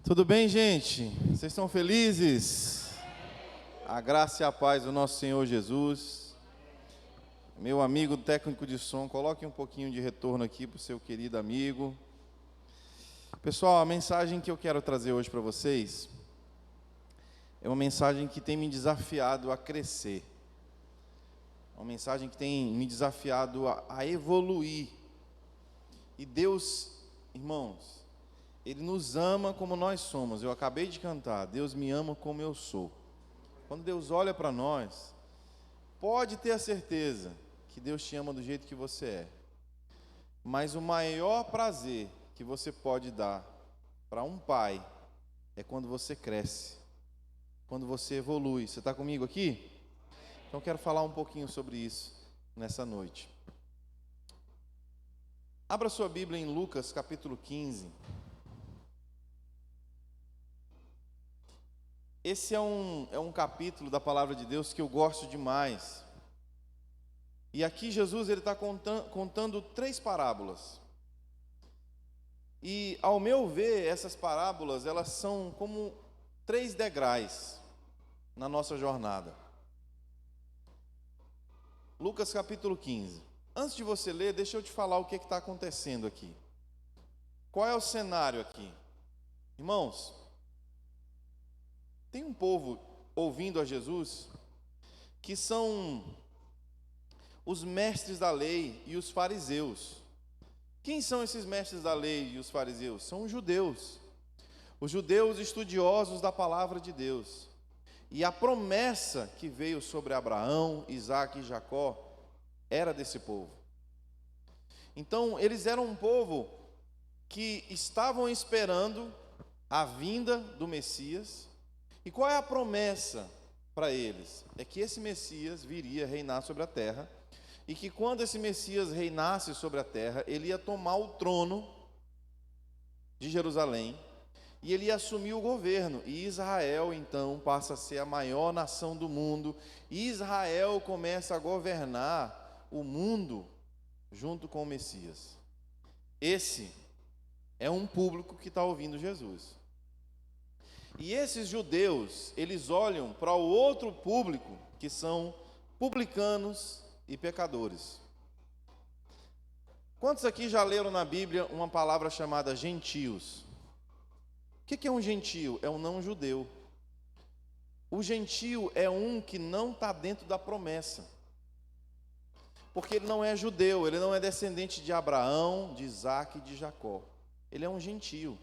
Tudo bem, gente? Vocês estão felizes? A graça e a paz do nosso Senhor Jesus. Meu amigo técnico de som, coloque um pouquinho de retorno aqui para o seu querido amigo. Pessoal, a mensagem que eu quero trazer hoje para vocês é uma mensagem que tem me desafiado a crescer. Uma mensagem que tem me desafiado a evoluir. E Deus, irmãos, Ele nos ama como nós somos. Eu acabei de cantar, Deus me ama como eu sou. Quando Deus olha para nós, pode ter a certeza que Deus te ama do jeito que você é. Mas o maior prazer que você pode dar para um pai é quando você cresce, quando você evolui. Você está comigo aqui? Então quero falar um pouquinho sobre isso nessa noite. Abra sua Bíblia em Lucas capítulo 15. Esse é um capítulo da palavra de Deus que eu gosto demais. E aqui Jesus está contando 3 parábolas. E ao meu ver, essas parábolas, elas são como 3 degraus na nossa jornada. Lucas capítulo 15. Antes de você ler, deixa eu te falar o que está acontecendo aqui. Qual é o cenário aqui? Irmãos, tem um povo ouvindo a Jesus que são os mestres da lei e os fariseus. Quem são esses mestres da lei e os fariseus? São os judeus estudiosos da palavra de Deus. E a promessa que veio sobre Abraão, Isaque e Jacó era desse povo. Então, eles eram um povo que estavam esperando a vinda do Messias. E qual é a promessa para eles? É que esse Messias viria reinar sobre a terra, e que quando esse Messias reinasse sobre a terra, ele ia tomar o trono de Jerusalém, e ele ia assumir o governo, e Israel então passa a ser a maior nação do mundo, e Israel começa a governar o mundo junto com o Messias. Esse é um público que está ouvindo Jesus. E esses judeus, eles olham para o outro público, que são publicanos e pecadores. Quantos aqui já leram na Bíblia uma palavra chamada gentios? O que é um gentio? É um não judeu. O gentio é um que não está dentro da promessa. Porque ele não é judeu, ele não é descendente de Abraão, de Isaque e de Jacó. Ele é um gentio.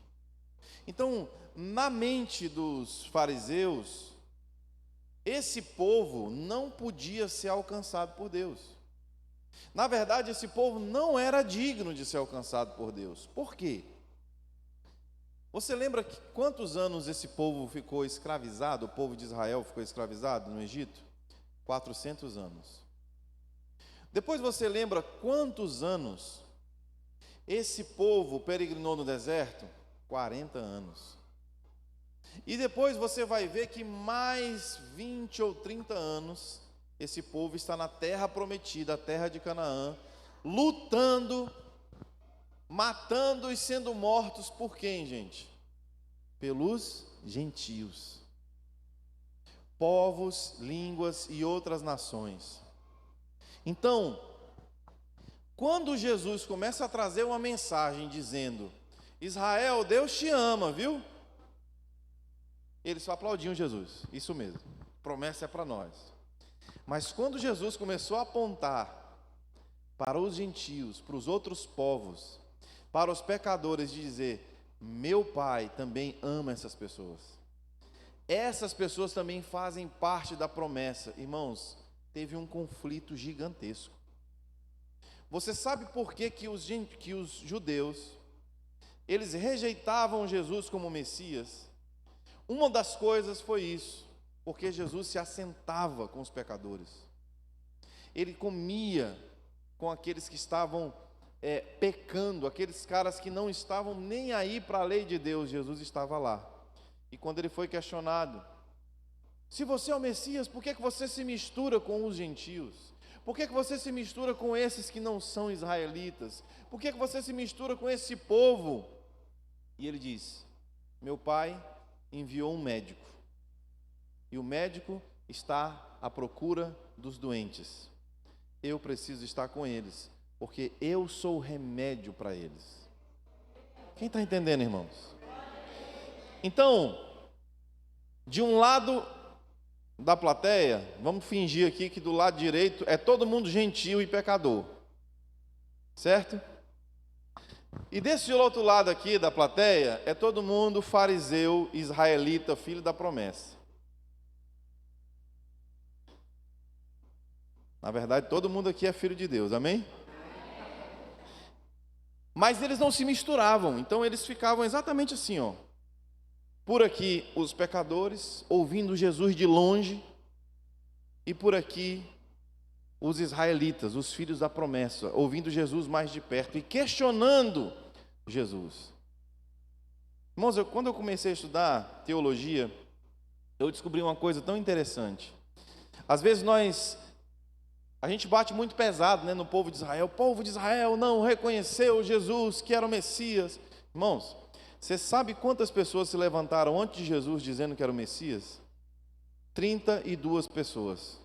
Então, na mente dos fariseus, esse povo não podia ser alcançado por Deus. Na verdade, esse povo não era digno de ser alcançado por Deus. Por quê? Você lembra que quantos anos esse povo ficou escravizado, o povo de Israel ficou escravizado no Egito? 400 anos. Depois você lembra quantos anos esse povo peregrinou no deserto? 40 anos. E depois você vai ver que mais 20 ou 30 anos, esse povo está na terra prometida, a terra de Canaã, lutando, matando e sendo mortos por quem, gente? Pelos gentios. Povos, línguas e outras nações. Então, quando Jesus começa a trazer uma mensagem dizendo: Israel, Deus te ama, viu? Eles só aplaudiam Jesus, isso mesmo, promessa é para nós. Mas quando Jesus começou a apontar para os gentios, para os outros povos, para os pecadores, de dizer: meu Pai também ama essas pessoas. Essas pessoas também fazem parte da promessa. Irmãos, teve um conflito gigantesco. Você sabe por que os judeus, eles rejeitavam Jesus como Messias? Uma das coisas foi isso, porque Jesus se assentava com os pecadores. Ele comia com aqueles que estavam pecando, aqueles caras que não estavam nem aí para a lei de Deus. Jesus estava lá. E quando ele foi questionado: se você é o Messias, por que você se mistura com os gentios? Por que você se mistura com esses que não são israelitas? Por que você se mistura com esse povo? E ele diz: meu pai enviou um médico, e o médico está à procura dos doentes. Eu preciso estar com eles, porque eu sou o remédio para eles. Quem está entendendo, irmãos? Então, de um lado da plateia, vamos fingir aqui que do lado direito é todo mundo gentil e pecador, certo? E desse outro lado aqui da plateia é todo mundo fariseu, israelita, filho da promessa. Na verdade, todo mundo aqui é filho de Deus, amém? Mas eles não se misturavam, então eles ficavam exatamente assim, ó. Por aqui os pecadores, ouvindo Jesus de longe, e por aqui os israelitas, os filhos da promessa, ouvindo Jesus mais de perto e questionando Jesus. Irmãos, quando eu comecei a estudar teologia, eu descobri uma coisa tão interessante. Às vezes a gente bate muito pesado, né, no povo de Israel. O povo de Israel não reconheceu Jesus, que era o Messias. Irmãos, você sabe quantas pessoas se levantaram antes de Jesus dizendo que era o Messias? 32 pessoas.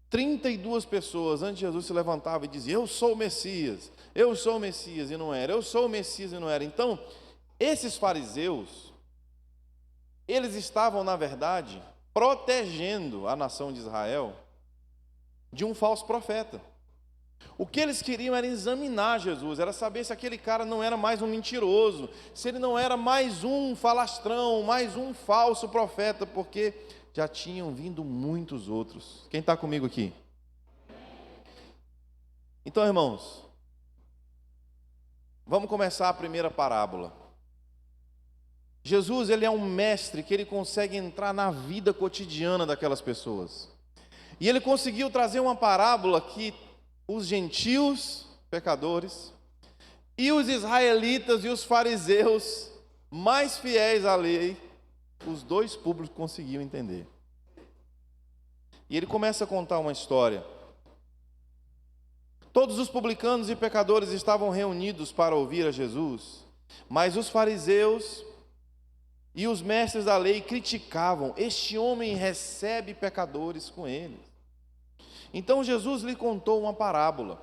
32 pessoas antes de Jesus se levantavam e diziam: eu sou o Messias, eu sou o Messias, e não era, eu sou o Messias e não era. Então, esses fariseus, eles estavam, na verdade, protegendo a nação de Israel de um falso profeta. O que eles queriam era examinar Jesus, era saber se aquele cara não era mais um mentiroso, se ele não era mais um falastrão, mais um falso profeta, porque já tinham vindo muitos outros. Quem está comigo aqui? Então, irmãos, vamos começar a primeira parábola. Jesus, ele é um mestre que ele consegue entrar na vida cotidiana daquelas pessoas. E ele conseguiu trazer uma parábola que os gentios, pecadores, e os israelitas e os fariseus, mais fiéis à lei, os dois públicos conseguiam entender. E ele começa a contar uma história. Todos os publicanos e pecadores estavam reunidos para ouvir a Jesus, mas os fariseus e os mestres da lei criticavam: este homem recebe pecadores com ele. Então Jesus lhe contou uma parábola.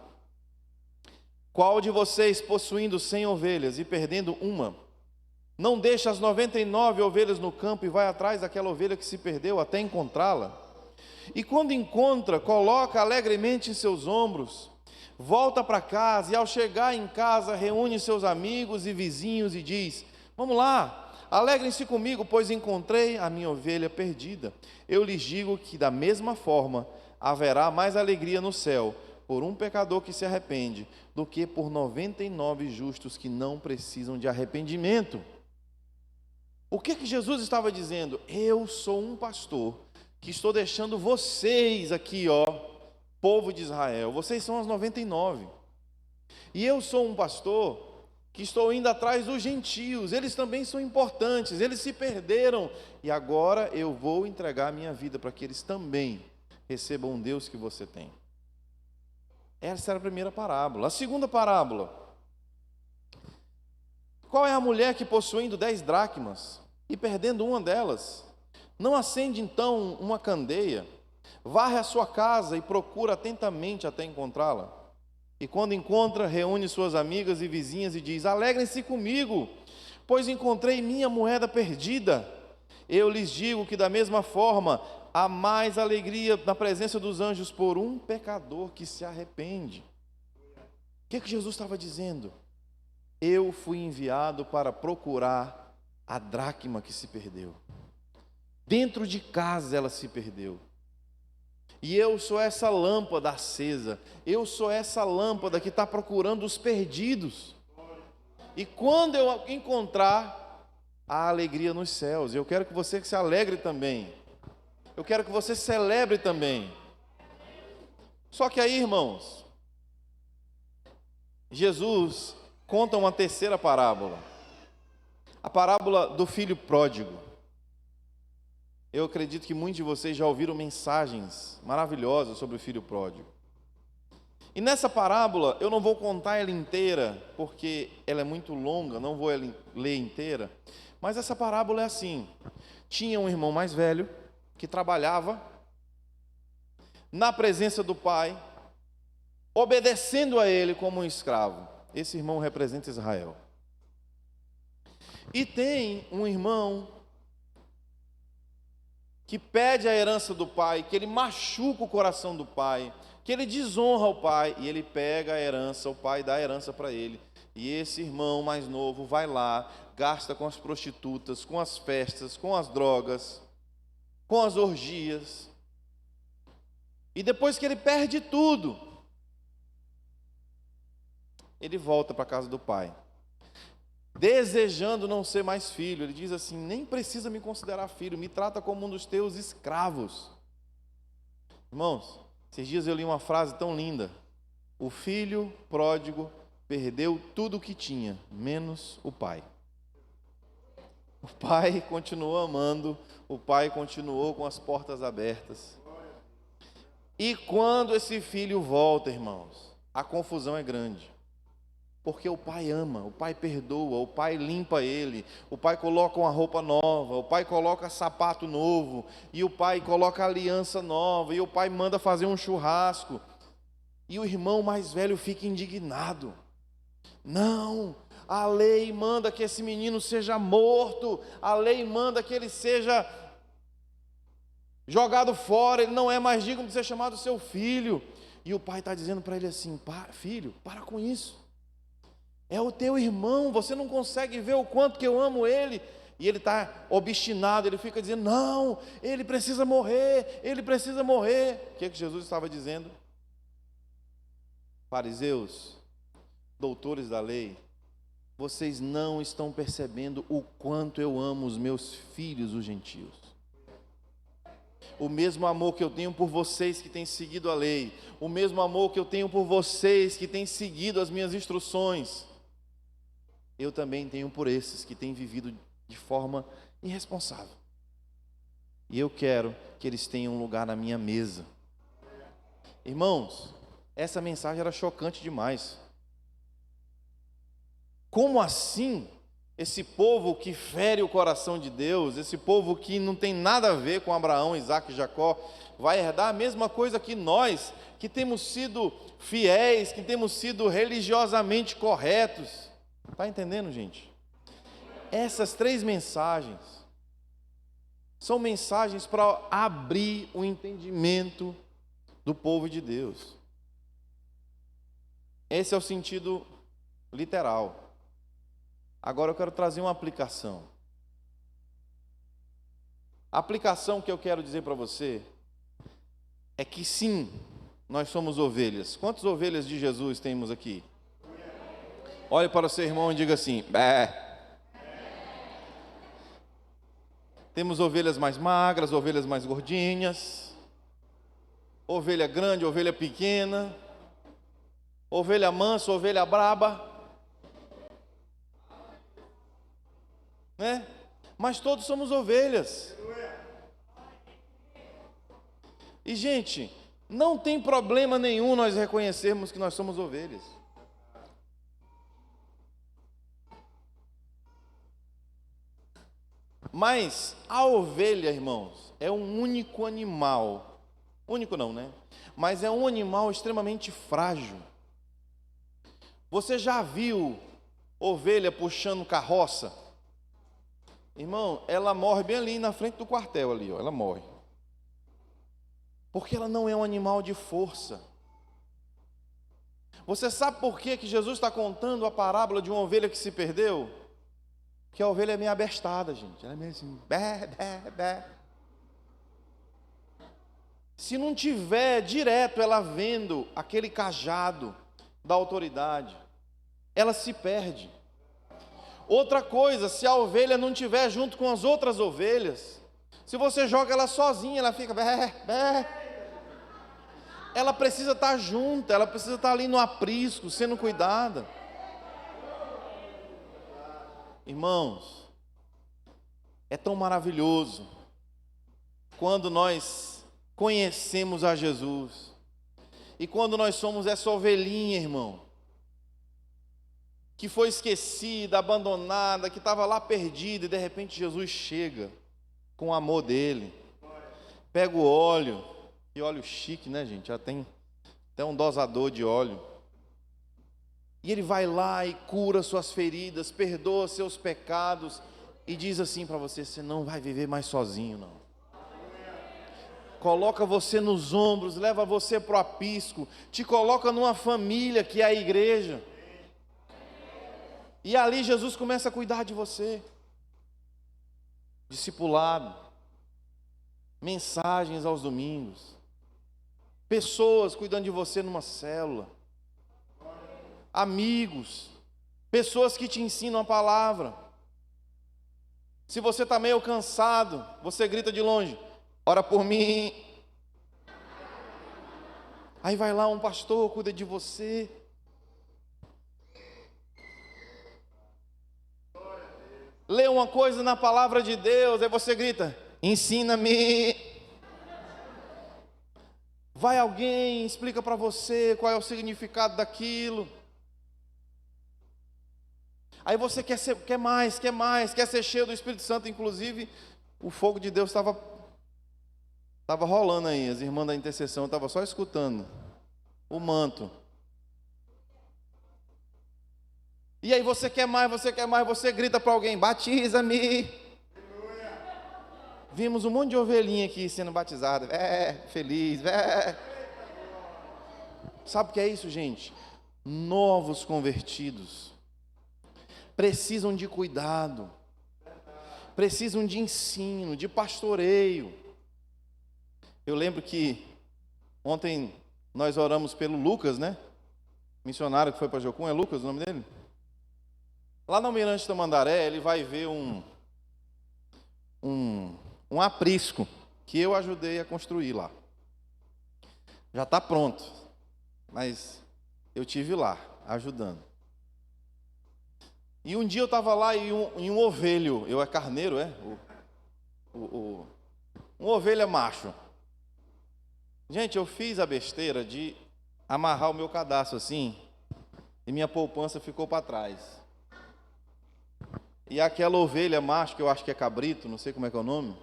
Qual de vocês, possuindo 100 ovelhas e perdendo uma, não deixa as 99 ovelhas no campo e vai atrás daquela ovelha que se perdeu até encontrá-la? E quando encontra, coloca alegremente em seus ombros, volta para casa e ao chegar em casa reúne seus amigos e vizinhos e diz: vamos lá, alegrem-se comigo, pois encontrei a minha ovelha perdida. Eu lhes digo que da mesma forma haverá mais alegria no céu por um pecador que se arrepende do que por 99 justos que não precisam de arrependimento. O que Jesus estava dizendo? Eu sou um pastor que estou deixando vocês aqui, ó, povo de Israel, vocês são as 99. E eu sou um pastor que estou indo atrás dos gentios, eles também são importantes, eles se perderam, e agora eu vou entregar a minha vida para que eles também recebam um Deus que você tem. Essa era a primeira parábola. A segunda parábola: qual é a mulher que, possuindo 10 dracmas e perdendo uma delas, não acende então uma candeia, varre a sua casa e procura atentamente até encontrá-la? E quando encontra, reúne suas amigas e vizinhas e diz: alegrem-se comigo, pois encontrei minha moeda perdida. Eu lhes digo que da mesma forma há mais alegria na presença dos anjos por um pecador que se arrepende. O que Jesus estava dizendo? Eu fui enviado para procurar a dracma que se perdeu. Dentro de casa ela se perdeu. E eu sou essa lâmpada acesa, eu sou essa lâmpada que está procurando os perdidos. E quando eu encontrar, há alegria nos céus. Eu quero que você se alegre também. Eu quero que você celebre também. Só que aí, irmãos, Jesus conta uma terceira parábola. A parábola do filho pródigo. Eu acredito que muitos de vocês já ouviram mensagens maravilhosas sobre o filho pródigo. E nessa parábola, eu não vou contar ela inteira, porque ela é muito longa, não vou ler inteira. Mas essa parábola é assim: tinha um irmão mais velho, que trabalhava na presença do pai, obedecendo a ele como um escravo. Esse irmão representa Israel. E tem um irmão que pede a herança do pai, que ele machuca o coração do pai, que ele desonra o pai, e ele pega a herança, o pai dá a herança para ele. E esse irmão mais novo vai lá, gasta com as prostitutas, com as festas, com as drogas, com as orgias. E depois que ele perde tudo, ele volta para a casa do pai, desejando não ser mais filho. Ele diz assim: nem precisa me considerar filho, me trata como um dos teus escravos. Irmãos, esses dias eu li uma frase tão linda: o filho pródigo perdeu tudo o que tinha, menos o pai. O pai continuou amando, o pai continuou com as portas abertas. E quando esse filho volta, irmãos, a confusão é grande. Porque o pai ama, o pai perdoa, o pai limpa ele, o pai coloca uma roupa nova, o pai coloca sapato novo, e o pai coloca aliança nova, e o pai manda fazer um churrasco. E o irmão mais velho fica indignado. Não, a lei manda que esse menino seja morto, a lei manda que ele seja jogado fora, ele não é mais digno de ser chamado seu filho. E o pai está dizendo para ele assim: filho, para com isso. É o teu irmão, você não consegue ver o quanto que eu amo ele. E ele está obstinado, ele fica dizendo: não, ele precisa morrer, ele precisa morrer. O que Jesus estava dizendo? Fariseus, doutores da lei, vocês não estão percebendo o quanto eu amo os meus filhos, os gentios. O mesmo amor que eu tenho por vocês que têm seguido a lei, o mesmo amor que eu tenho por vocês que têm seguido as minhas instruções, eu também tenho por esses que têm vivido de forma irresponsável. E eu quero que eles tenham um lugar na minha mesa. Irmãos, essa mensagem era chocante demais. Como assim esse povo que fere o coração de Deus, esse povo que não tem nada a ver com Abraão, Isaac e Jacó, vai herdar a mesma coisa que nós, que temos sido fiéis, que temos sido religiosamente corretos? Está entendendo, gente? Essas 3 mensagens são mensagens para abrir o entendimento do povo de Deus. Esse é o sentido literal. Agora eu quero trazer uma aplicação. A aplicação que eu quero dizer para você é que sim, nós somos ovelhas. Quantas ovelhas de Jesus temos aqui? Olhe para o seu irmão e diga assim: bé. Temos ovelhas mais magras, ovelhas mais gordinhas, ovelha grande, ovelha pequena, ovelha mansa, ovelha braba, né? Mas todos somos ovelhas. E gente, não tem problema nenhum nós reconhecermos que nós somos ovelhas. Mas a ovelha, irmãos, é um único animal. Único não, né? Mas é um animal extremamente frágil. Você já viu ovelha puxando carroça? Irmão, ela morre bem ali na frente do quartel ali, ó, ela morre. Porque ela não é um animal de força. Você sabe por que Jesus está contando a parábola de uma ovelha que se perdeu? Porque a ovelha é meio abestada, gente. Ela é meio assim, bé, bé, bé. Se não tiver direto ela vendo aquele cajado da autoridade, ela se perde. Outra coisa, se a ovelha não estiver junto com as outras ovelhas, se você joga ela sozinha, ela fica bé, bé. Ela precisa estar junta, ela precisa estar ali no aprisco, sendo cuidada. Irmãos, é tão maravilhoso quando nós conhecemos a Jesus E quando nós somos essa ovelhinha, irmão, que foi esquecida, abandonada, que estava lá perdida, e de repente Jesus chega com o amor dele, pega o óleo, e óleo chique, né, gente? Já tem até um dosador de óleo. E ele vai lá e cura suas feridas, perdoa seus pecados, e diz assim para você: você não vai viver mais sozinho, não. Coloca você nos ombros, leva você para o aprisco, te coloca numa família que é a igreja. E ali Jesus começa a cuidar de você. Discipulado, mensagens aos domingos, pessoas cuidando de você numa célula, amigos, pessoas que te ensinam a palavra. Se você está meio cansado, você grita de longe: ora por mim. Aí vai lá um pastor, cuida de você. Lê uma coisa na palavra de Deus, aí você grita: ensina-me. Vai alguém, explica para você qual é o significado daquilo. Aí você quer mais, quer ser cheio do Espírito Santo. Inclusive, o fogo de Deus estava rolando aí. As irmãs da intercessão estavam só escutando o manto. E aí você quer mais, você grita para alguém: batiza-me. Vimos um monte de ovelhinha aqui sendo batizada, feliz, Sabe o que é isso, gente? Novos convertidos precisam de cuidado, precisam de ensino, de pastoreio. Eu lembro que ontem nós oramos pelo Lucas, né? Missionário que foi para Jocum, é Lucas o nome dele? Lá no Almirante Tamandaré, ele vai ver um aprisco que eu ajudei a construir lá. Já está pronto, mas eu tive lá, ajudando. E um dia eu estava lá e um ovelho, eu é carneiro, uma ovelha macho. Gente, eu fiz a besteira de amarrar o meu cadastro assim, e minha poupança ficou para trás. E aquela ovelha macho, que eu acho que é cabrito, não sei como é que é o nome,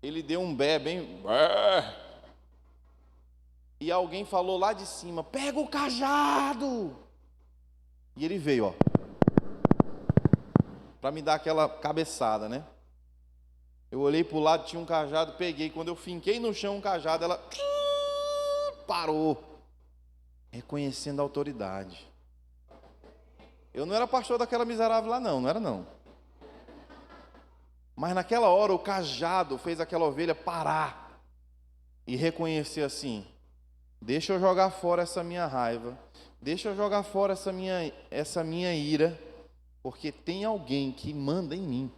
ele deu um bem... E alguém falou lá de cima: pega o cajado! E ele veio, ó, para me dar aquela cabeçada, né? Eu olhei para o lado, tinha um cajado, peguei. Quando eu finquei no chão um cajado, ela parou, reconhecendo a autoridade. Eu não era pastor daquela miserável lá, não era não. Mas naquela hora o cajado fez aquela ovelha parar e reconhecer assim: deixa eu jogar fora essa minha raiva, deixa eu jogar fora essa minha ira, porque tem alguém que manda em mim.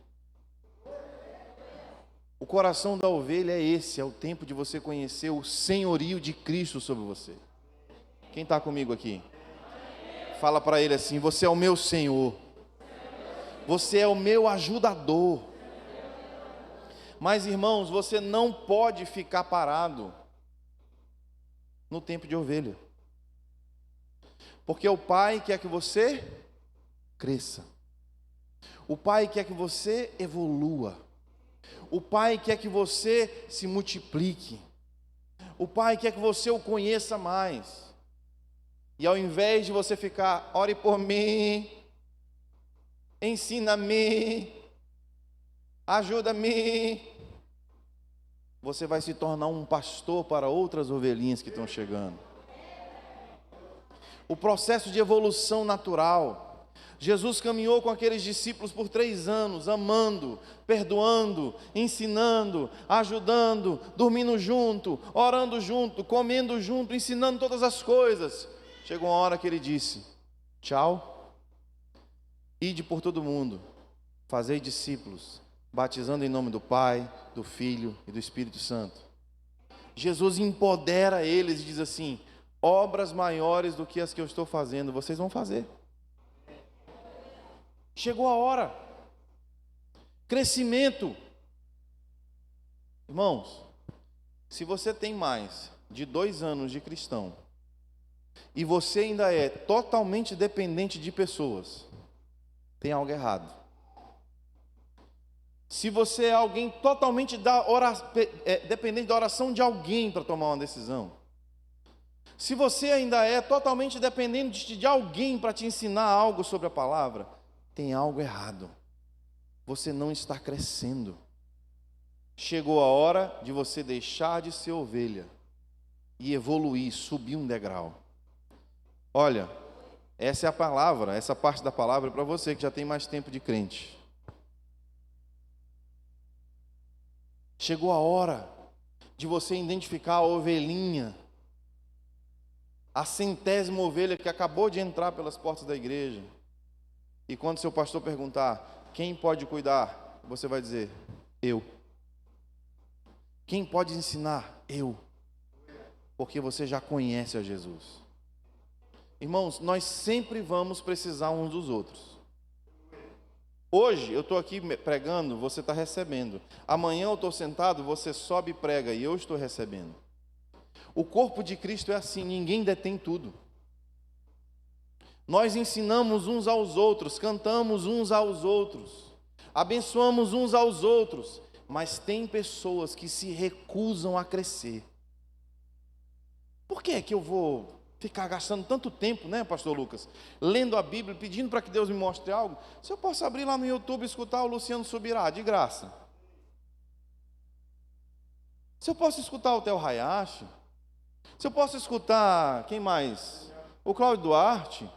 O coração da ovelha é esse, é o tempo de você conhecer o senhorio de Cristo sobre você. Quem está comigo aqui? Fala para ele assim: você é o meu Senhor, você é o meu ajudador. Mas, irmãos, você não pode ficar parado no tempo de ovelha, porque o Pai quer que você cresça, o Pai quer que você evolua, o Pai quer que você se multiplique, o Pai quer que você o conheça mais. E ao invés de você ficar: ore por mim, ensina-me, ajuda-me, você vai se tornar um pastor para outras ovelhinhas que estão chegando. O processo de evolução natural. Jesus caminhou com aqueles discípulos por 3 anos, amando, perdoando, ensinando, ajudando, dormindo junto, orando junto, comendo junto, ensinando todas as coisas. Chegou uma hora que ele disse: tchau, ide por todo mundo, fazei discípulos, batizando em nome do Pai, do Filho e do Espírito Santo. Jesus empodera eles e diz assim: obras maiores do que as que eu estou fazendo, vocês vão fazer. Chegou a hora. Crescimento. Irmãos, se você tem mais de 2 anos de cristão, e você ainda é totalmente dependente de pessoas, tem algo errado. Se você é alguém totalmente dependente da oração de alguém para tomar uma decisão, se você ainda é totalmente dependente de alguém para te ensinar algo sobre a palavra, tem algo errado. Você não está crescendo. Chegou a hora de você deixar de ser ovelha e evoluir, subir um degrau. Olha, essa é a palavra, essa parte da palavra é para você que já tem mais tempo de crente. Chegou a hora de você identificar a ovelhinha, a 100ª ovelha que acabou de entrar pelas portas da igreja. E quando seu pastor perguntar, quem pode cuidar? Você vai dizer, eu. Quem pode ensinar? Eu. Porque você já conhece a Jesus. Irmãos, nós sempre vamos precisar uns dos outros. Hoje eu estou aqui pregando, você está recebendo. Amanhã eu estou sentado, você sobe e prega e eu estou recebendo. O corpo de Cristo é assim, ninguém detém tudo. Nós ensinamos uns aos outros, cantamos uns aos outros, abençoamos uns aos outros, mas tem pessoas que se recusam a crescer. Por que é que eu vou ficar gastando tanto tempo, né, pastor Lucas, lendo a Bíblia, pedindo para que Deus me mostre algo, se eu posso abrir lá no YouTube e escutar o Luciano Subirá, de graça? Se eu posso escutar o Theo Hayashi, se eu posso escutar, quem mais? O Cláudio Duarte,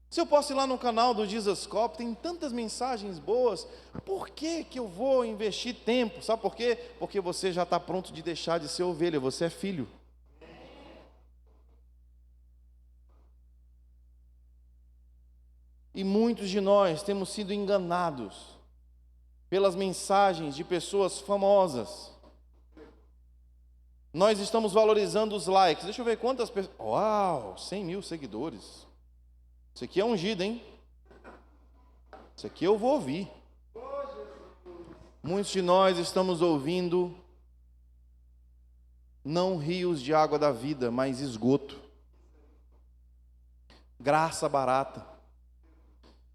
se eu posso ir lá no canal do Jesus Cop, tem tantas mensagens boas, por que que eu vou investir tempo? Sabe por quê? Porque você já está pronto de deixar de ser ovelha, você é filho. E muitos de nós temos sido enganados pelas mensagens de pessoas famosas. Nós estamos valorizando os likes. Deixa eu ver quantas pessoas. Uau, 100 mil seguidores. Isso aqui é ungido, hein? Isso aqui eu vou ouvir. Muitos de nós estamos ouvindo não rios de água da vida, mas esgoto. Graça barata.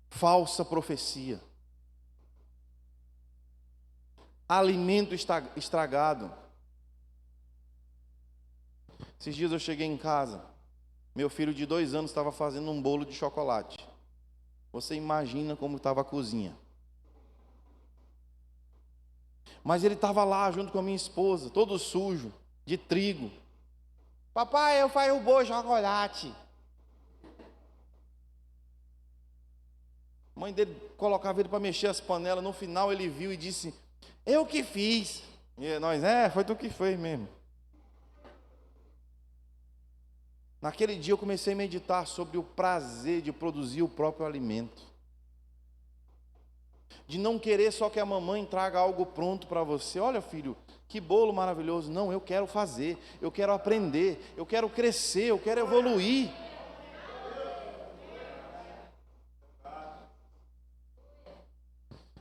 Falsa profecia, alimento estragado. Esses dias eu cheguei em casa, meu filho de 2 anos estava fazendo um bolo de chocolate. Você imagina como estava a cozinha. Mas ele estava lá junto com a minha esposa, todo sujo, de trigo. Papai, eu faço o bolo de chocolate. A mãe dele colocava ele para mexer as panelas. No final ele viu e disse, eu que fiz. E nós, foi tu que fez mesmo. Naquele dia eu comecei a meditar sobre o prazer de produzir o próprio alimento. De não querer só que a mamãe traga algo pronto para você. Olha, filho, que bolo maravilhoso. Não, eu quero fazer, eu quero aprender, eu quero crescer, eu quero evoluir.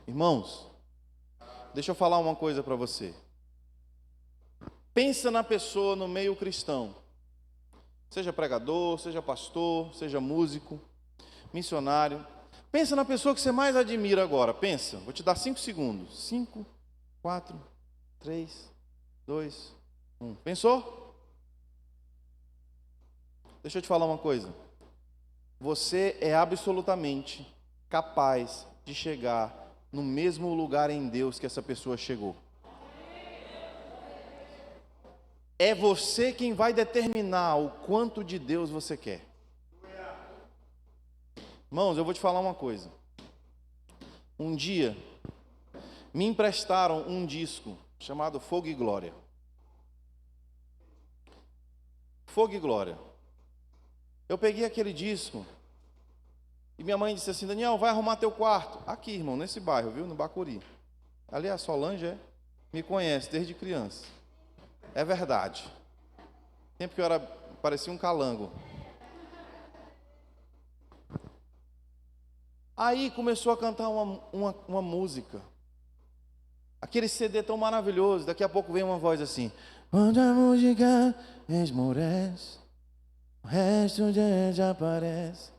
Irmãos, deixa eu falar uma coisa para você. Pensa na pessoa no meio cristão. Seja pregador, seja pastor, seja músico, missionário. Pensa na pessoa que você mais admira agora. Pensa, vou te dar 5 segundos. 5, 4, 3, 2, 1. Pensou? Deixa eu te falar uma coisa. Você é absolutamente capaz de chegar no mesmo lugar em Deus que essa pessoa chegou. É você quem vai determinar o quanto de Deus você quer. Irmãos, eu vou te falar uma coisa. Um dia, me emprestaram um disco chamado Fogo e Glória. Fogo e Glória. Eu peguei aquele disco e minha mãe disse assim, Daniel, vai arrumar teu quarto. Aqui, irmão, nesse bairro, viu? No Bacuri. Ali a Solange me conhece desde criança. É verdade. Tempo que eu parecia um calango. Aí começou a cantar uma música. Aquele CD tão maravilhoso. Daqui a pouco vem uma voz assim. Quando a música esmorece, o resto já desaparece.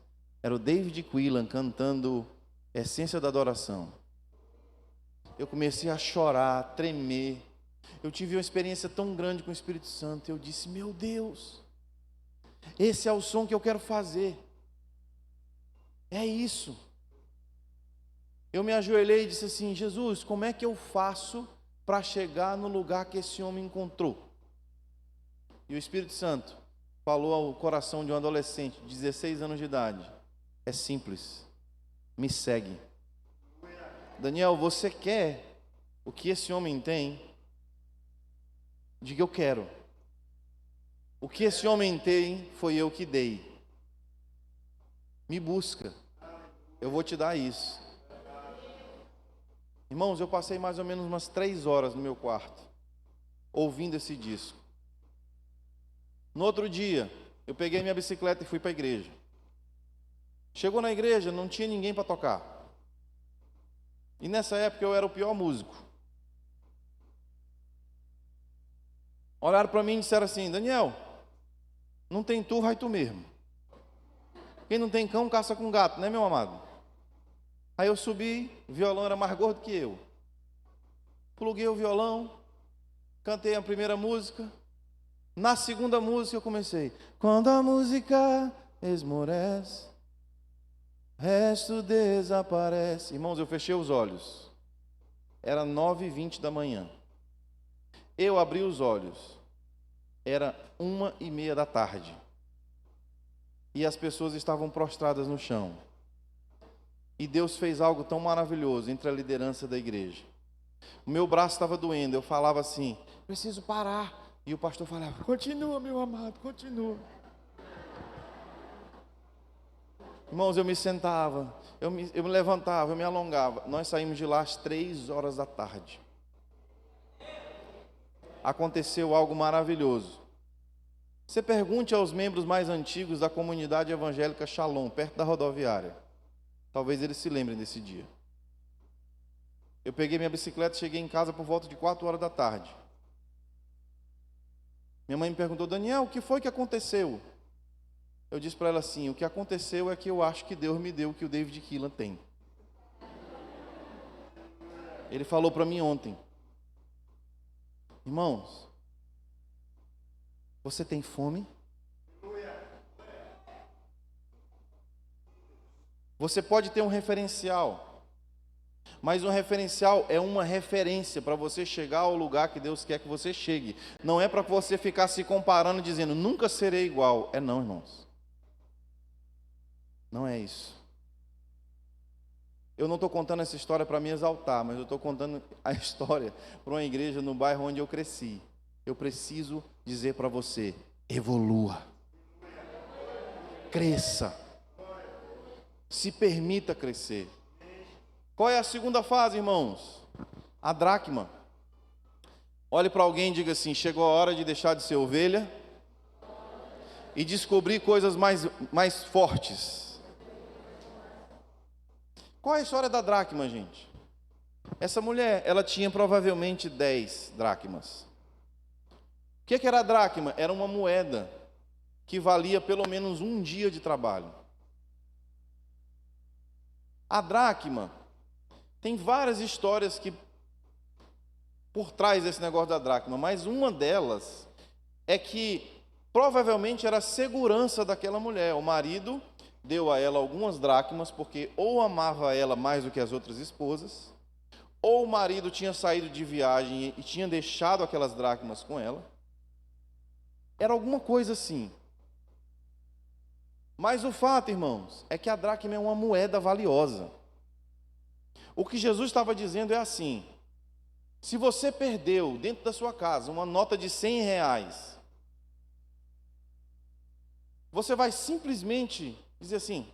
Era o David Quillan cantando Essência da Adoração. Eu comecei a chorar, a tremer. Eu tive uma experiência tão grande com o Espírito Santo. Eu disse, meu Deus, esse é o som que eu quero fazer. É isso. Eu me ajoelhei e disse assim, Jesus, como é que eu faço para chegar no lugar que esse homem encontrou? E o Espírito Santo falou ao coração de um adolescente de 16 anos de idade. É simples, me segue. Daniel, você quer o que esse homem tem? Diga, eu quero. O que esse homem tem foi eu que dei. Me busca, eu vou te dar isso. Irmãos, eu passei mais ou menos umas 3 horas no meu quarto, ouvindo esse disco. No outro dia, eu peguei minha bicicleta e fui para a igreja. Chegou na igreja, não tinha ninguém para tocar. E nessa época eu era o pior músico. Olharam para mim e disseram assim, Daniel, não tem tu, vai tu mesmo. Quem não tem cão, caça com gato, né, meu amado? Aí eu subi, o violão era mais gordo que eu. Pluguei o violão, cantei a primeira música. Na segunda música eu comecei. Quando a música esmorece, o resto desaparece. Irmãos, eu fechei os olhos. Era 9h20 da manhã. Eu abri os olhos. Era 1h30 da tarde. E as pessoas estavam prostradas no chão. E Deus fez algo tão maravilhoso entre a liderança da igreja. O meu braço estava doendo, eu falava assim, preciso parar. E o pastor falava, continua, meu amado, continua. Irmãos, eu me sentava, eu me levantava, eu me alongava. Nós saímos de lá às 3 horas da tarde. Aconteceu algo maravilhoso. Você pergunte aos membros mais antigos da comunidade evangélica Shalom, perto da rodoviária. Talvez eles se lembrem desse dia. Eu peguei minha bicicleta e cheguei em casa por volta de 4 horas da tarde. Minha mãe me perguntou, Daniel, o que foi que aconteceu? Eu disse para ela assim, o que aconteceu é que eu acho que Deus me deu o que o David Quillan tem. Ele falou para mim ontem. Irmãos, você tem fome? Você pode ter um referencial, mas um referencial é uma referência para você chegar ao lugar que Deus quer que você chegue. Não é para você ficar se comparando, dizendo, nunca serei igual. É não, irmãos. Não é isso. Eu não estou contando essa história para me exaltar, mas eu estou contando a história para uma igreja no bairro onde eu cresci. Eu preciso dizer para você, evolua. Cresça. Se permita crescer. Qual é a segunda fase, irmãos? A dracma. Olhe para alguém e diga assim, chegou a hora de deixar de ser ovelha e descobrir coisas mais fortes. Qual é a história da dracma, gente? Essa mulher, ela tinha provavelmente 10 dracmas. O que era a dracma? Era uma moeda que valia pelo menos um dia de trabalho. A dracma, tem várias histórias que por trás desse negócio da dracma, mas uma delas é que provavelmente era a segurança daquela mulher. O marido deu a ela algumas dracmas porque ou amava ela mais do que as outras esposas, ou o marido tinha saído de viagem e tinha deixado aquelas dracmas com ela. Era alguma coisa assim. Mas o fato, irmãos, é que a dracma é uma moeda valiosa. O que Jesus estava dizendo é assim, se você perdeu dentro da sua casa uma nota de R$100, você vai simplesmente dizer assim,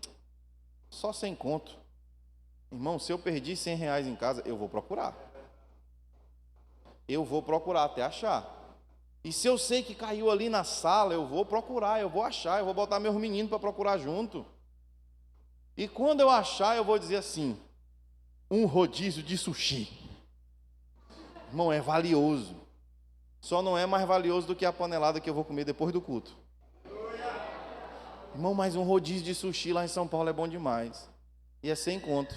só 100 conto. Irmão, se eu perdi R$100 em casa, eu vou procurar. Eu vou procurar até achar. E se eu sei que caiu ali na sala, eu vou procurar, eu vou achar, eu vou botar meus meninos para procurar junto. E quando eu achar, eu vou dizer assim, um rodízio de sushi. Irmão, é valioso. Só não é mais valioso do que a panelada que eu vou comer depois do culto. Irmão, mas um rodízio de sushi lá em São Paulo é bom demais. E é sem conto.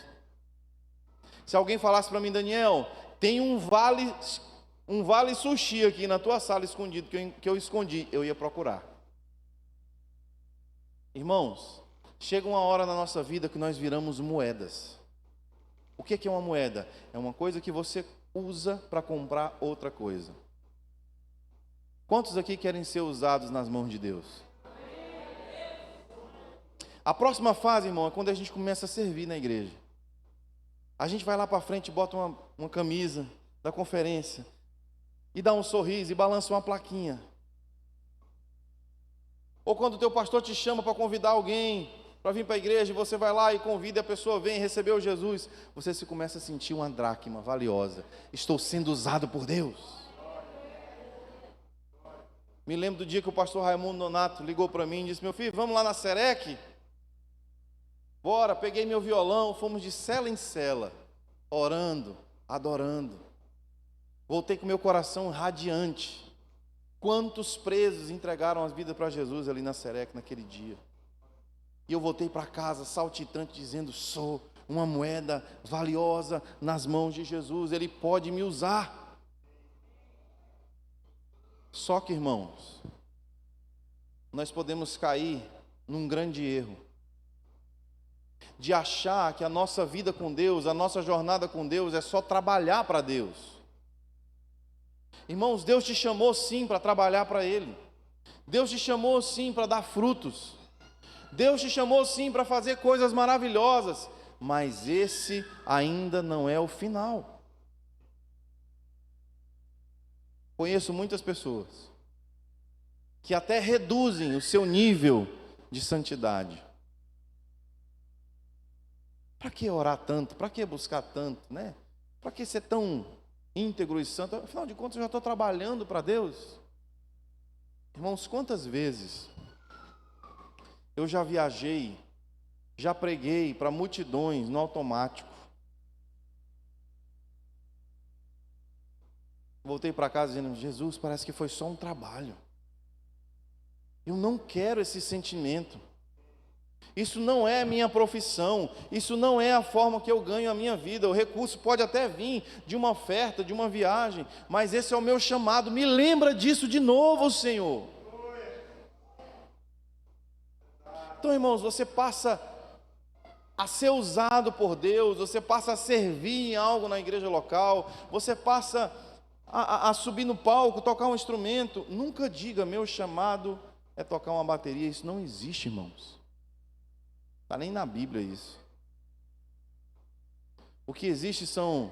Se alguém falasse para mim, Daniel, tem um vale sushi aqui na tua sala escondido, que eu escondi, eu ia procurar. Irmãos, chega uma hora na nossa vida que nós viramos moedas. O que é uma moeda? É uma coisa que você usa para comprar outra coisa. Quantos aqui querem ser usados nas mãos de Deus? A próxima fase, irmão, é quando a gente começa a servir na igreja. A gente vai lá para frente, bota uma camisa da conferência, e dá um sorriso, e balança uma plaquinha. Ou quando o teu pastor te chama para convidar alguém para vir para a igreja, e você vai lá e convida, e a pessoa vem e recebeu Jesus, você se começa a sentir uma dracma valiosa. Estou sendo usado por Deus. Me lembro do dia que o pastor Raimundo Nonato ligou para mim e disse, meu filho, vamos lá na Serec? Bora, peguei meu violão, fomos de cela em cela, orando, adorando. Voltei com meu coração radiante. Quantos presos entregaram as vidas para Jesus ali na Serec naquele dia? E eu voltei para casa saltitante, dizendo, sou uma moeda valiosa nas mãos de Jesus, Ele pode me usar. Só que, irmãos, nós podemos cair num grande erro, de achar que a nossa vida com Deus, a nossa jornada com Deus é só trabalhar para Deus. Irmãos, Deus te chamou sim para trabalhar para Ele. Deus te chamou sim para dar frutos. Deus te chamou sim para fazer coisas maravilhosas. Mas esse ainda não é o final. Conheço muitas pessoas que até reduzem o seu nível de santidade. Para que orar tanto? Para que buscar tanto, né? Para que ser tão íntegro e santo? Afinal de contas, eu já estou trabalhando para Deus. Irmãos, quantas vezes eu já viajei, já preguei para multidões no automático. Voltei para casa dizendo, Jesus, parece que foi só um trabalho. Eu não quero esse sentimento. Isso não é a minha profissão, isso não é a forma que eu ganho a minha vida. O recurso pode até vir de uma oferta, de uma viagem, mas esse é o meu chamado. Me lembra disso de novo, Senhor. Então, irmãos, você passa a ser usado por Deus, você passa a servir em algo na igreja local, você passa a subir no palco, tocar um instrumento. Nunca diga, meu chamado é tocar uma bateria. Isso não existe, irmãos. Está nem na Bíblia isso. O que existe são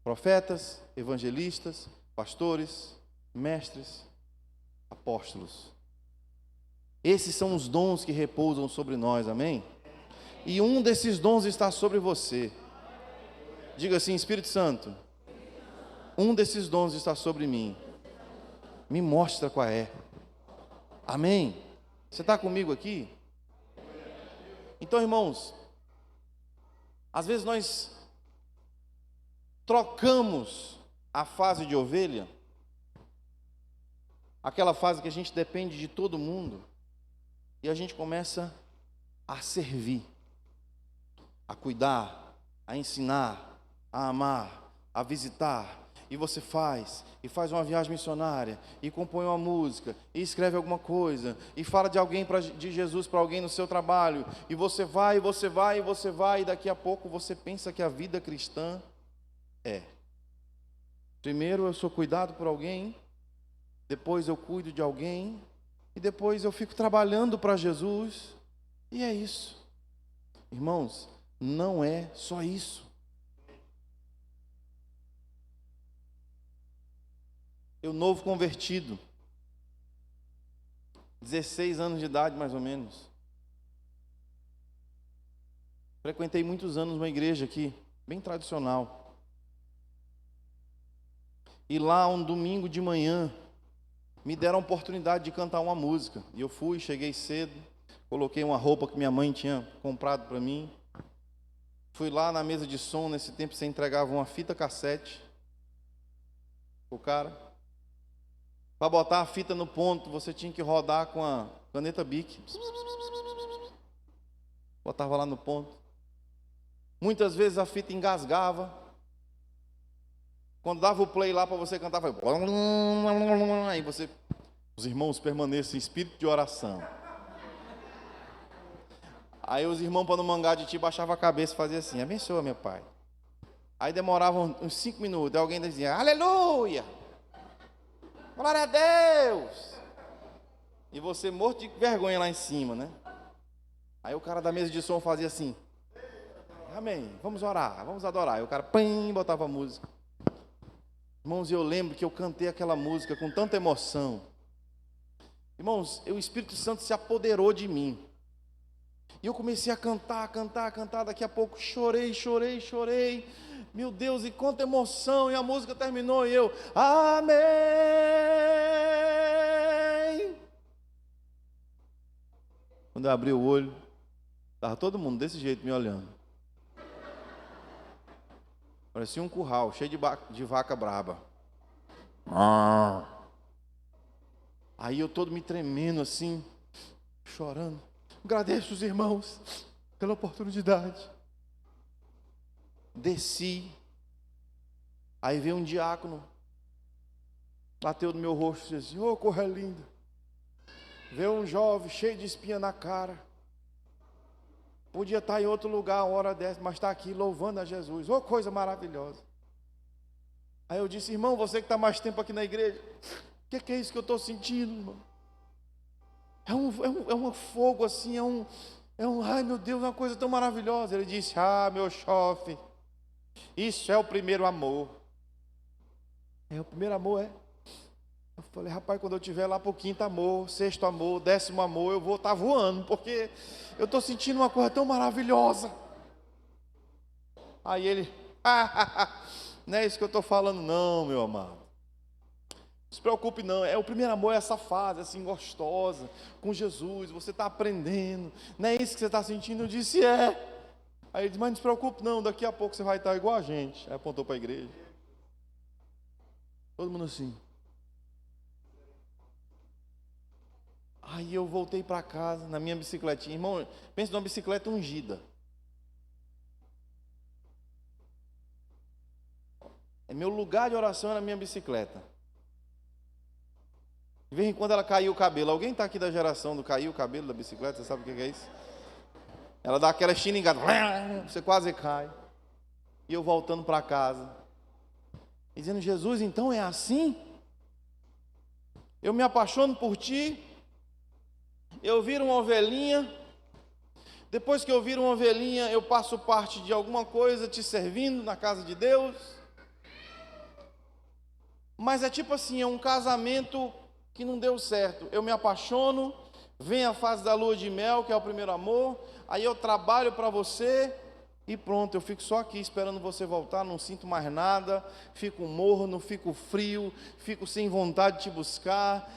profetas, evangelistas, pastores, mestres, apóstolos. Esses são os dons que repousam sobre nós, amém? E um desses dons está sobre você. Diga assim, Espírito Santo, um desses dons está sobre mim. Me mostra qual é. Amém? Você está comigo aqui? Então, irmãos, às vezes nós trocamos a fase de ovelha, aquela fase que a gente depende de todo mundo, e a gente começa a servir, a cuidar, a ensinar, a amar, a visitar. E você faz uma viagem missionária, e compõe uma música, e escreve alguma coisa, e fala de alguém, de Jesus para alguém no seu trabalho, e você vai, e daqui a pouco você pensa que a vida cristã é: primeiro eu sou cuidado por alguém, depois eu cuido de alguém, e depois eu fico trabalhando para Jesus, e é isso. Irmãos, não é só isso. Eu novo convertido, 16 anos de idade mais ou menos, frequentei muitos anos uma igreja aqui, bem tradicional, e lá um domingo de manhã, me deram a oportunidade de cantar uma música, e eu fui, cheguei cedo, coloquei uma roupa que minha mãe tinha comprado para mim, fui lá na mesa de som. Nesse tempo você entregava uma fita cassete o cara, Para botar a fita no ponto, você tinha que rodar com a caneta Bic. Botava lá no ponto. Muitas vezes a fita engasgava. Quando dava o play lá para você cantar, foi... aí você, os irmãos permanecem em espírito de oração. Aí os irmãos, para não mangar de ti, baixavam a cabeça e faziam assim: abençoa, meu pai. Aí demoravam uns 5 minutos, aí alguém dizia: aleluia, glória a Deus. E você morto de vergonha lá em cima, né? Aí o cara da mesa de som fazia assim: amém, vamos orar, vamos adorar. Aí o cara, pim, botava a música. Irmãos, eu lembro que eu cantei aquela música com tanta emoção. Irmãos, o Espírito Santo se apoderou de mim. E eu comecei a cantar. Daqui a pouco chorei. Meu Deus, e quanta emoção. E a música terminou e eu, amém. Quando eu abri o olho, estava todo mundo desse jeito me olhando. Parecia um curral cheio de vaca braba. Aí eu todo me tremendo assim, chorando. Agradeço os irmãos pela oportunidade. Desci. Aí veio um diácono, bateu no meu rosto e disse: ô, corra linda. Veio um jovem cheio de espinha na cara. Podia estar em outro lugar uma hora dessa, mas está aqui louvando a Jesus. Ô, coisa maravilhosa. Aí eu disse: irmão, você que está mais tempo aqui na igreja, o que é isso que eu estou sentindo, irmão? É um fogo assim, ai meu Deus, uma coisa tão maravilhosa. Ele disse: meu chofe, isso é o primeiro amor. O primeiro amor é? Eu falei: rapaz, quando eu estiver lá para o 5º amor, 6º amor, 10º amor, eu vou estar voando, porque eu estou sentindo uma coisa tão maravilhosa. Aí ele, não é isso que eu estou falando não, meu amado. Não se preocupe não, o primeiro amor é essa fase assim gostosa, com Jesus, você está aprendendo, não é isso que você está sentindo? Eu disse: é. Aí ele disse: mas não se preocupe não, daqui a pouco você vai estar igual a gente. Aí apontou para a igreja. Todo mundo assim. Aí eu voltei para casa, na minha bicicletinha. Irmão, pensa numa bicicleta ungida. Meu lugar de oração era a minha bicicleta. De vez em quando ela caiu o cabelo. Alguém está aqui da geração do caiu o cabelo da bicicleta? Você sabe o que é isso? Ela dá aquela xingada, você quase cai. E eu voltando para casa, e dizendo: Jesus, então é assim? Eu me apaixono por ti, eu viro uma ovelhinha, depois que eu viro uma ovelhinha, eu passo parte de alguma coisa te servindo na casa de Deus. Mas é tipo assim, é um casamento que não deu certo. Eu me apaixono, vem a fase da lua de mel, que é o primeiro amor, aí eu trabalho para você e pronto, eu fico só aqui esperando você voltar, não sinto mais nada, fico morno, fico frio, fico sem vontade de te buscar.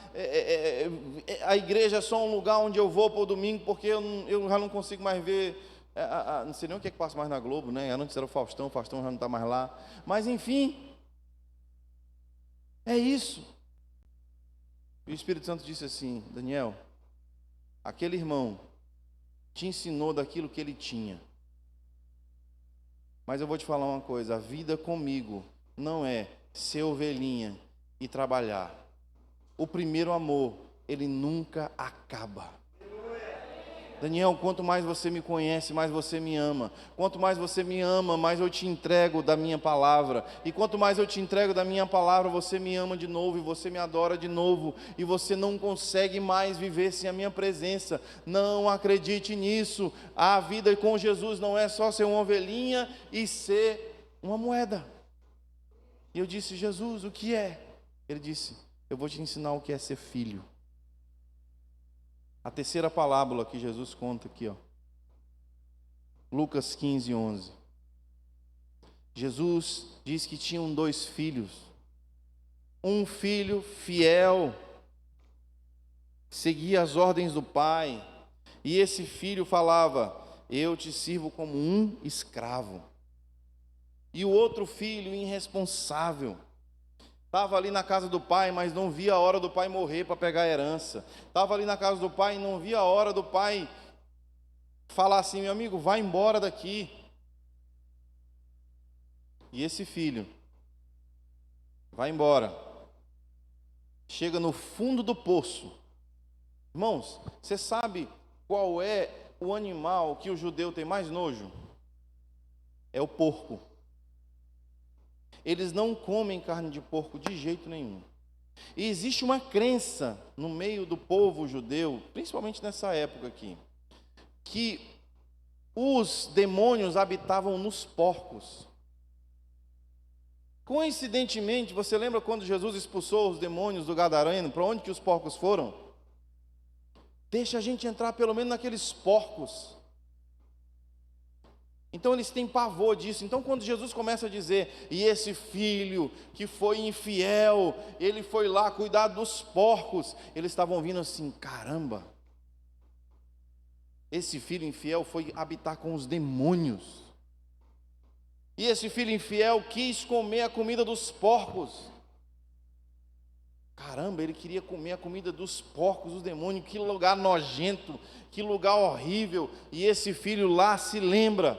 A igreja é só um lugar onde eu vou para o domingo, porque eu já não consigo mais ver, não sei nem o que é que passa mais na Globo, né? Antes era o Faustão já não está mais lá, mas enfim, é isso. E o Espírito Santo disse assim: Daniel, aquele irmão te ensinou daquilo que ele tinha. Mas eu vou te falar uma coisa: a vida comigo não é ser ovelhinha e trabalhar. O primeiro amor, ele nunca acaba. Daniel, quanto mais você me conhece, mais você me ama. Quanto mais você me ama, mais eu te entrego da minha palavra. E quanto mais eu te entrego da minha palavra, você me ama de novo e você me adora de novo. E você não consegue mais viver sem a minha presença. Não acredite nisso. A vida com Jesus não é só ser uma ovelhinha e ser uma moeda. E eu disse: Jesus, o que é? Ele disse: eu vou te ensinar o que é ser filho. A terceira parábola que Jesus conta aqui, Lucas 15, 11. Jesus diz que tinham 2 filhos. Um filho fiel, seguia as ordens do pai, e esse filho falava: eu te sirvo como um escravo. E o outro filho irresponsável Estava ali na casa do pai, mas não via a hora do pai morrer para pegar a herança. Estava ali na casa do pai e não via a hora do pai falar assim: meu amigo, vai embora daqui. E esse filho vai embora, chega no fundo do poço. Irmãos, você sabe qual é o animal que o judeu tem mais nojo? É o porco. Eles não comem carne de porco de jeito nenhum. E existe uma crença no meio do povo judeu, principalmente nessa época aqui, que os demônios habitavam nos porcos. Coincidentemente, você lembra quando Jesus expulsou os demônios do Gadareno? Para onde que os porcos foram? Deixa a gente entrar pelo menos naqueles porcos. Então eles têm pavor disso. Então quando Jesus começa a dizer: e esse filho que foi infiel, ele foi lá cuidar dos porcos, eles estavam vindo assim: caramba, esse filho infiel foi habitar com os demônios. E esse filho infiel quis comer a comida dos porcos. Caramba, ele queria comer a comida dos porcos, dos demônios. Que lugar nojento, que lugar horrível. E esse filho lá se lembra: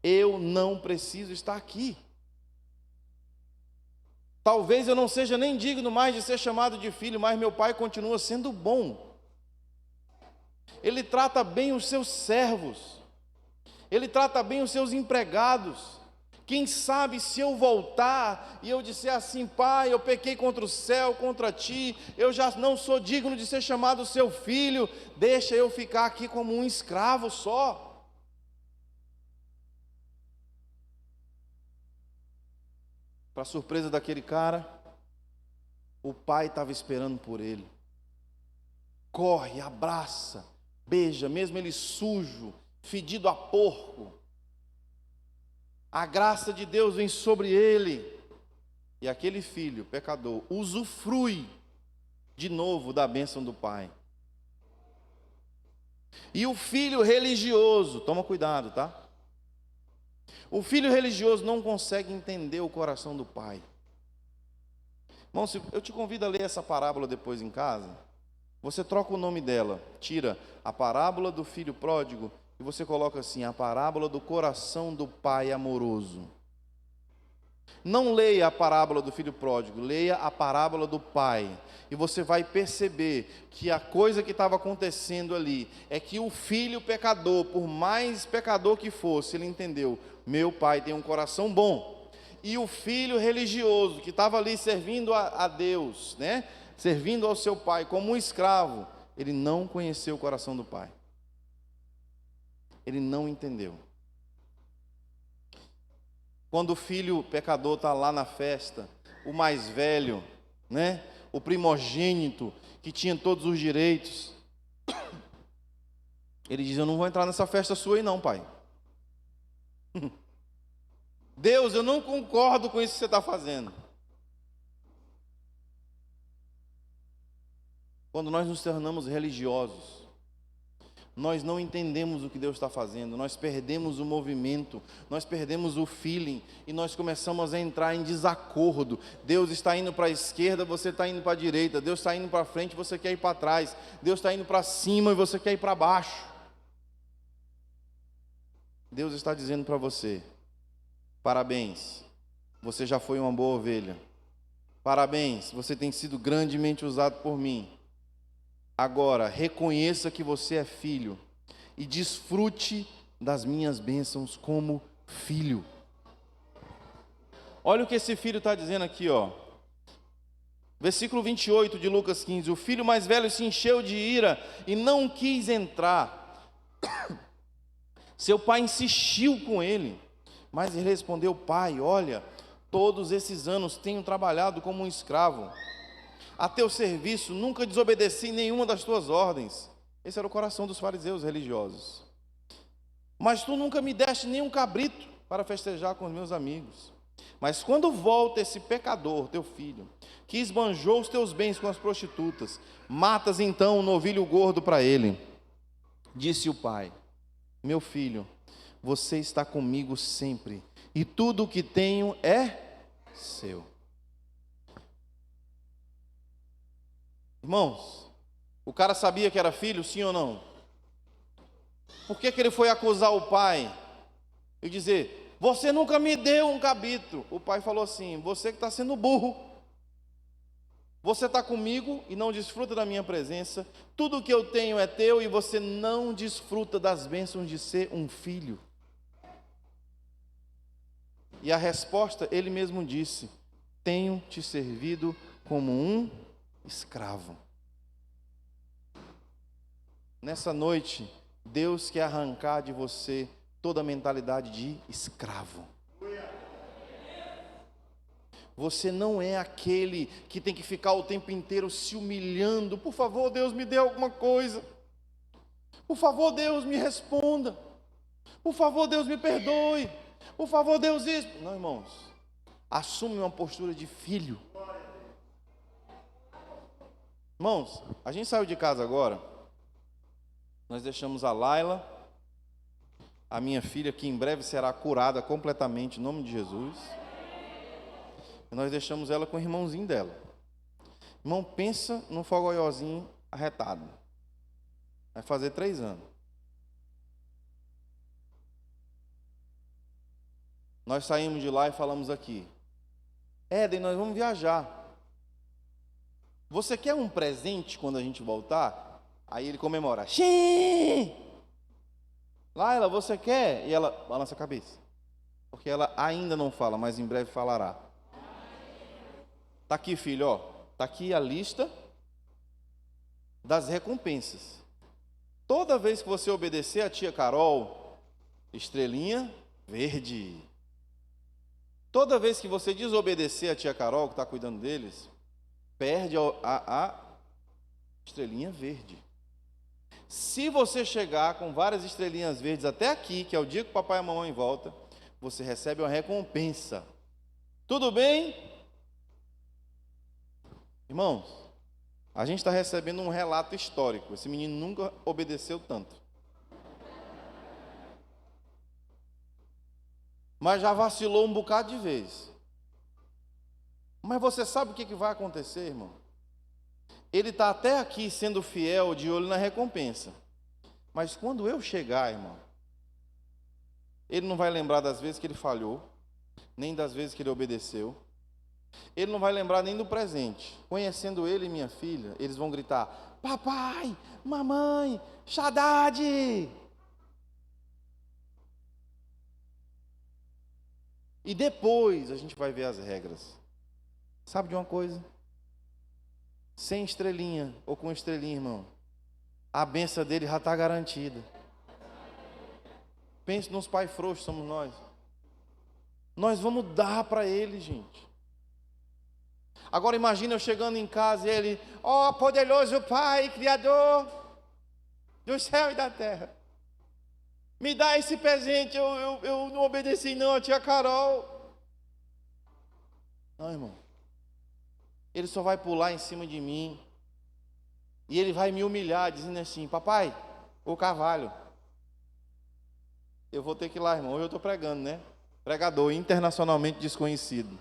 eu não preciso estar aqui. Talvez eu não seja nem digno mais de ser chamado de filho, mas meu pai continua sendo bom. Ele trata bem os seus servos. Ele trata bem os seus empregados. Quem sabe se eu voltar e eu disser assim: pai, eu pequei contra o céu, contra ti, eu já não sou digno de ser chamado seu filho, deixa eu ficar aqui como um escravo só. Para surpresa daquele cara, o pai estava esperando por ele. Corre, abraça, beija, mesmo ele sujo, fedido a porco. A graça de Deus vem sobre ele. E aquele filho, pecador, usufrui de novo da bênção do pai. E o filho religioso, toma cuidado, tá? O filho religioso não consegue entender o coração do pai. Irmão, eu te convido a ler essa parábola depois em casa. Você troca o nome dela, tira a parábola do filho pródigo e você coloca assim: a parábola do coração do pai amoroso. Não leia a parábola do filho pródigo, leia a parábola do pai. E você vai perceber que a coisa que estava acontecendo ali é que o filho pecador, por mais pecador que fosse, ele entendeu: meu pai tem um coração bom. E o filho religioso, que estava ali servindo a Deus, né? Servindo ao seu pai como um escravo, ele não conheceu o coração do pai. Ele não entendeu. Quando o filho pecador está lá na festa, o mais velho, né? O primogênito, que tinha todos os direitos, ele diz: eu não vou entrar nessa festa sua aí não, pai. Deus, eu não concordo com isso que você está fazendo. Quando nós nos tornamos religiosos, nós não entendemos o que Deus está fazendo, nós perdemos o movimento, nós perdemos o feeling e nós começamos a entrar em desacordo. Deus está indo para a esquerda, você está indo para a direita. Deus está indo para frente, você quer ir para trás. Deus está indo para cima e você quer ir para baixo. Deus está dizendo para você: parabéns, você já foi uma boa ovelha. Parabéns, você tem sido grandemente usado por mim. Agora, reconheça que você é filho e desfrute das minhas bênçãos como filho. Olha o que esse filho está dizendo aqui, ó. Versículo 28 de Lucas 15. O filho mais velho se encheu de ira e não quis entrar. Seu pai insistiu com ele, mas ele respondeu: pai, olha, todos esses anos tenho trabalhado como um escravo a teu serviço, nunca desobedeci nenhuma das tuas ordens. Esse era o coração dos fariseus religiosos. Mas tu nunca me deste nenhum cabrito para festejar com os meus amigos. Mas quando volta esse pecador, teu filho, que esbanjou os teus bens com as prostitutas, matas então um novilho gordo para ele. Disse o pai: meu filho, você está comigo sempre, e tudo o que tenho é seu. Irmãos, o cara sabia que era filho, sim ou não? Por que ele foi acusar o pai e dizer: você nunca me deu um cabrito? O pai falou assim: você que está sendo burro. Você está comigo e não desfruta da minha presença. Tudo que eu tenho é teu e você não desfruta das bênçãos de ser um filho. E a resposta, ele mesmo disse: tenho te servido como um escravo. Nessa noite, Deus quer arrancar de você toda a mentalidade de escravo. Você não é aquele que tem que ficar o tempo inteiro se humilhando. Por favor, Deus, me dê alguma coisa. Por favor, Deus, me responda. Por favor, Deus, me perdoe. Por favor, Deus, isso. Não, irmãos. Assume uma postura de filho. Irmãos, a gente saiu de casa agora. Nós deixamos a Laila, a minha filha, que em breve será curada completamente, em nome de Jesus. E nós deixamos ela com o irmãozinho dela. Irmão, pensa num fogoiózinho arretado. Vai fazer 3 anos. Nós saímos de lá e falamos aqui: Éden, nós vamos viajar. Você quer um presente quando a gente voltar? Aí ele comemora: sim! Laila, você quer? E ela balança a cabeça. Porque ela ainda não fala, mas em breve falará. Está aqui, filho, ó. Está aqui a lista das recompensas. Toda vez que você obedecer a tia Carol, estrelinha verde. Toda vez que você desobedecer a tia Carol, que está cuidando deles, perde a estrelinha verde. Se você chegar com várias estrelinhas verdes até aqui, que é o dia que o papai e a mamãe voltam, você recebe uma recompensa. Tudo bem? Irmãos, a gente está recebendo um relato histórico. Esse menino nunca obedeceu tanto. Mas já vacilou um bocado de vezes. Mas você sabe o que vai acontecer, irmão? Ele está até aqui sendo fiel, de olho na recompensa. Mas quando eu chegar, irmão, ele não vai lembrar das vezes que ele falhou, nem das vezes que ele obedeceu. Ele não vai lembrar nem do presente. Conhecendo ele e minha filha, eles vão gritar: papai, mamãe, Shaddad. E depois a gente vai ver as regras. Sabe de uma coisa? Sem estrelinha ou com estrelinha, irmão, a bênção dele já está garantida. Pense nos pais frouxos, somos nós. Nós vamos dar para ele, gente. Agora imagina eu chegando em casa e ele: ó, poderoso Pai, Criador do céu e da terra, me dá esse presente. Eu não obedeci não a tia Carol. Não, irmão. Ele só vai pular em cima de mim. E ele vai me humilhar, dizendo assim: papai, o cavalo. Eu vou ter que ir lá, irmão. Hoje eu estou pregando, né? Pregador internacionalmente desconhecido.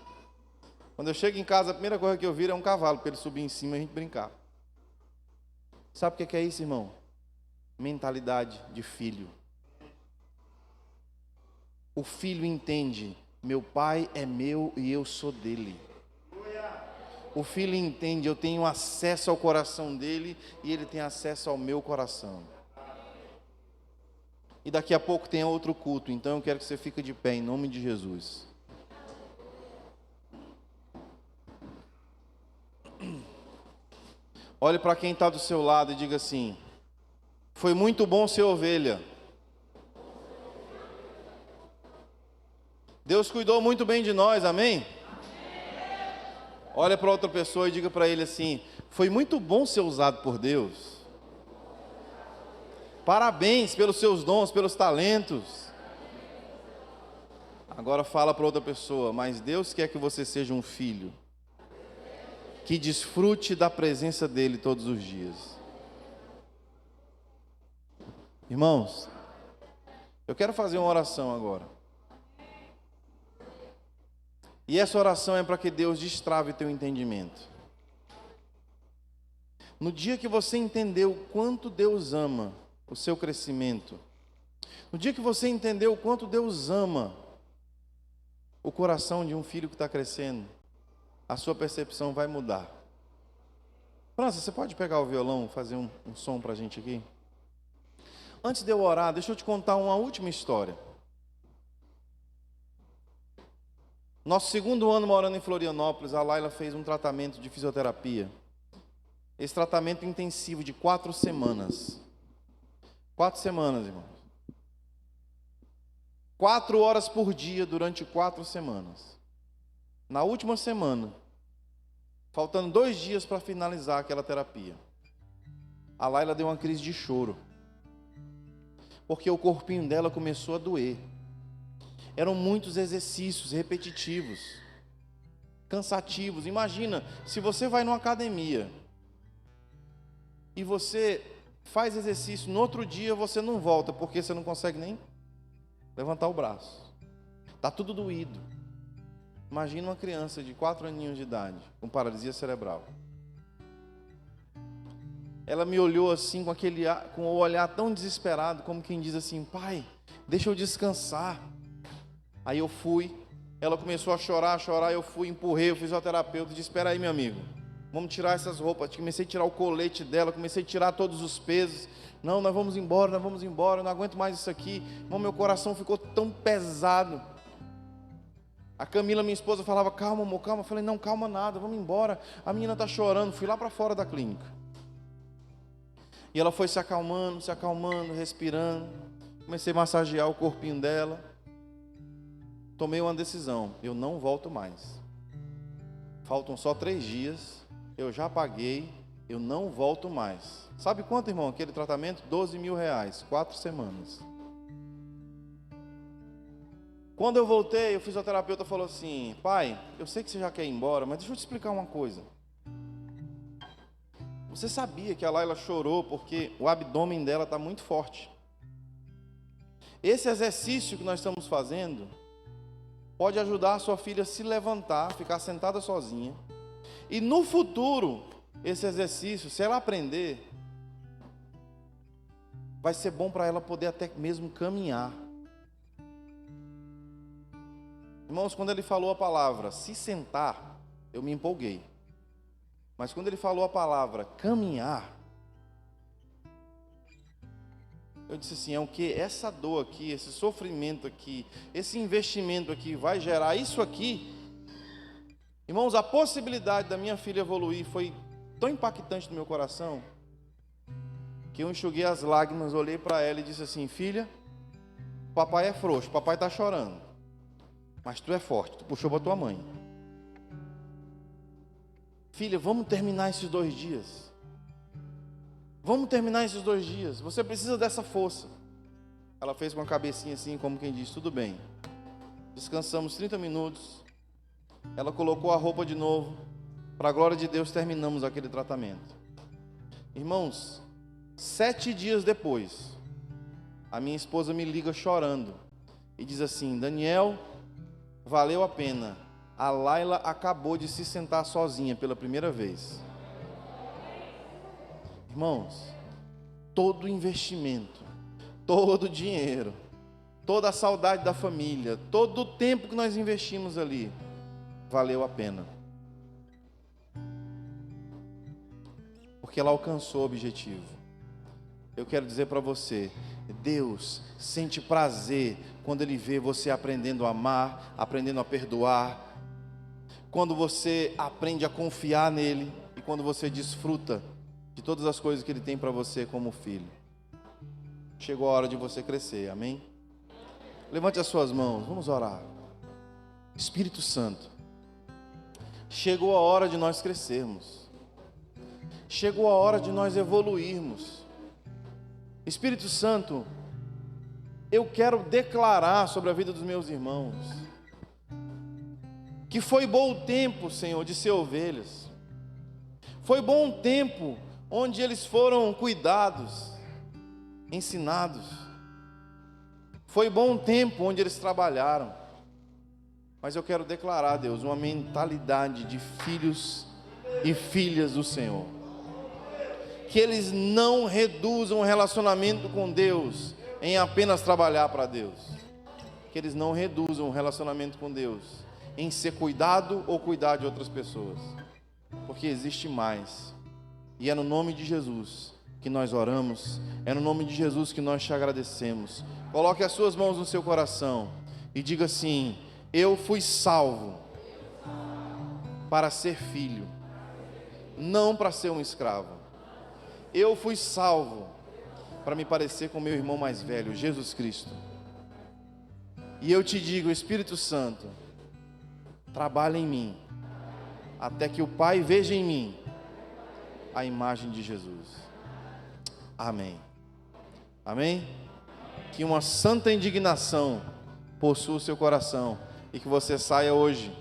Quando eu chego em casa, a primeira coisa que eu viro é um cavalo, para ele subir em cima e a gente brincar. Sabe o que é isso, irmão? Mentalidade de filho. O filho entende: meu pai é meu e eu sou dele. O filho entende: eu tenho acesso ao coração dele e ele tem acesso ao meu coração. E daqui a pouco tem outro culto, então eu quero que você fique de pé em nome de Jesus. Olhe para quem está do seu lado e diga assim: foi muito bom ser ovelha. Deus cuidou muito bem de nós, amém? Olha para outra pessoa e diga para ele assim: foi muito bom ser usado por Deus. Parabéns pelos seus dons, pelos talentos. Agora fala para outra pessoa: mas Deus quer que você seja um filho que desfrute da presença dele todos os dias. Irmãos, eu quero fazer uma oração agora. E essa oração é para que Deus destrave teu entendimento. No dia que você entendeu o quanto Deus ama o seu crescimento, no dia que você entendeu o quanto Deus ama o coração de um filho que está crescendo, a sua percepção vai mudar. França, você pode pegar o violão, fazer um som para a gente aqui? Antes de eu orar, deixa eu te contar uma última história. Nosso segundo ano morando em Florianópolis, a Laila fez um tratamento de fisioterapia. Esse tratamento intensivo de 4 semanas. 4 semanas, irmãos. 4 horas por dia durante 4 semanas. Na última semana, faltando 2 dias para finalizar aquela terapia, a Laila deu uma crise de choro. Porque o corpinho dela começou a doer. Eram muitos exercícios repetitivos, cansativos. Imagina, se você vai numa academia e você faz exercício, no outro dia você não volta, porque você não consegue nem levantar o braço. Está tudo doído. Imagina uma criança de 4 aninhos de idade, com paralisia cerebral. Ela me olhou assim, com o olhar tão desesperado, como quem diz assim: pai, deixa eu descansar. Aí eu fui, ela começou a chorar, eu fui, empurrei o fisioterapeuta, disse: espera aí, meu amigo, vamos tirar essas roupas. Comecei a tirar o colete dela, comecei a tirar todos os pesos. Não, nós vamos embora, eu não aguento mais isso aqui. Irmão, meu coração ficou tão pesado. A Camila, minha esposa, falava: calma, amor, calma. Eu falei: não, calma nada, vamos embora. A menina está chorando. Fui lá para fora da clínica. E ela foi se acalmando, respirando. Comecei a massagear o corpinho dela. Tomei uma decisão: eu não volto mais. Faltam só 3 dias, eu já paguei, eu não volto mais. Sabe quanto, irmão, aquele tratamento? R$12.000, 4 semanas. Quando eu voltei, o fisioterapeuta falou assim: pai, eu sei que você já quer ir embora, mas deixa eu te explicar uma coisa. Você sabia que a Laila chorou porque o abdômen dela está muito forte. Esse exercício que nós estamos fazendo pode ajudar a sua filha a se levantar, ficar sentada sozinha. E no futuro, esse exercício, se ela aprender, vai ser bom para ela poder até mesmo caminhar. Irmãos, quando ele falou a palavra se sentar, eu me empolguei. Mas quando ele falou a palavra caminhar, eu disse assim: é o que? Essa dor aqui, esse sofrimento aqui, esse investimento aqui vai gerar isso aqui. Irmãos, a possibilidade da minha filha evoluir foi tão impactante no meu coração, que eu enxuguei as lágrimas, olhei para ela e disse assim: filha, papai é frouxo, papai está chorando, mas tu é forte, tu puxou para tua mãe. Filha, vamos terminar esses 2 dias. Vamos terminar esses 2 dias. Você precisa dessa força. Ela fez com a cabecinha assim, como quem diz: tudo bem. Descansamos 30 minutos. Ela colocou a roupa de novo. Para a glória de Deus, terminamos aquele tratamento. Irmãos, 7 dias depois, a minha esposa me liga chorando e diz assim: Daniel, valeu a pena. A Laila acabou de se sentar sozinha pela primeira vez. Irmãos, todo investimento, todo o dinheiro, toda a saudade da família, todo o tempo que nós investimos ali, valeu a pena. Porque ela alcançou o objetivo. Eu quero dizer para você: Deus sente prazer quando Ele vê você aprendendo a amar, aprendendo a perdoar, quando você aprende a confiar nele e quando você desfruta de todas as coisas que Ele tem para você como filho. Chegou a hora de você crescer, amém? Levante as suas mãos, vamos orar. Espírito Santo, chegou a hora de nós crescermos. Chegou a hora de nós evoluirmos. Espírito Santo, eu quero declarar sobre a vida dos meus irmãos que foi bom o tempo, Senhor, de ser ovelhas. Foi bom o tempo onde eles foram cuidados, ensinados. Foi bom o tempo onde eles trabalharam. Mas eu quero declarar, Deus, uma mentalidade de filhos e filhas do Senhor. que eles não reduzam o relacionamento com Deus em apenas trabalhar para Deus. Que eles não reduzam o relacionamento com Deus em ser cuidado ou cuidar de outras pessoas. Porque existe mais. E é no nome de Jesus que nós oramos, é no nome de Jesus que nós te agradecemos. Coloque as suas mãos no seu coração e diga assim: eu fui salvo para ser filho, não para ser um escravo. Eu fui salvo para me parecer com meu irmão mais velho, Jesus Cristo. E eu te digo, Espírito Santo, trabalha em mim, até que o Pai veja em mim a imagem de Jesus. Amém. Amém? Que uma santa indignação possua o seu coração e que você saia hoje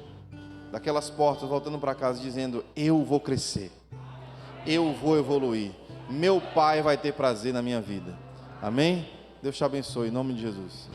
daquelas portas voltando para casa dizendo: eu vou crescer, eu vou evoluir, meu Pai vai ter prazer na minha vida. Amém? Deus te abençoe em nome de Jesus.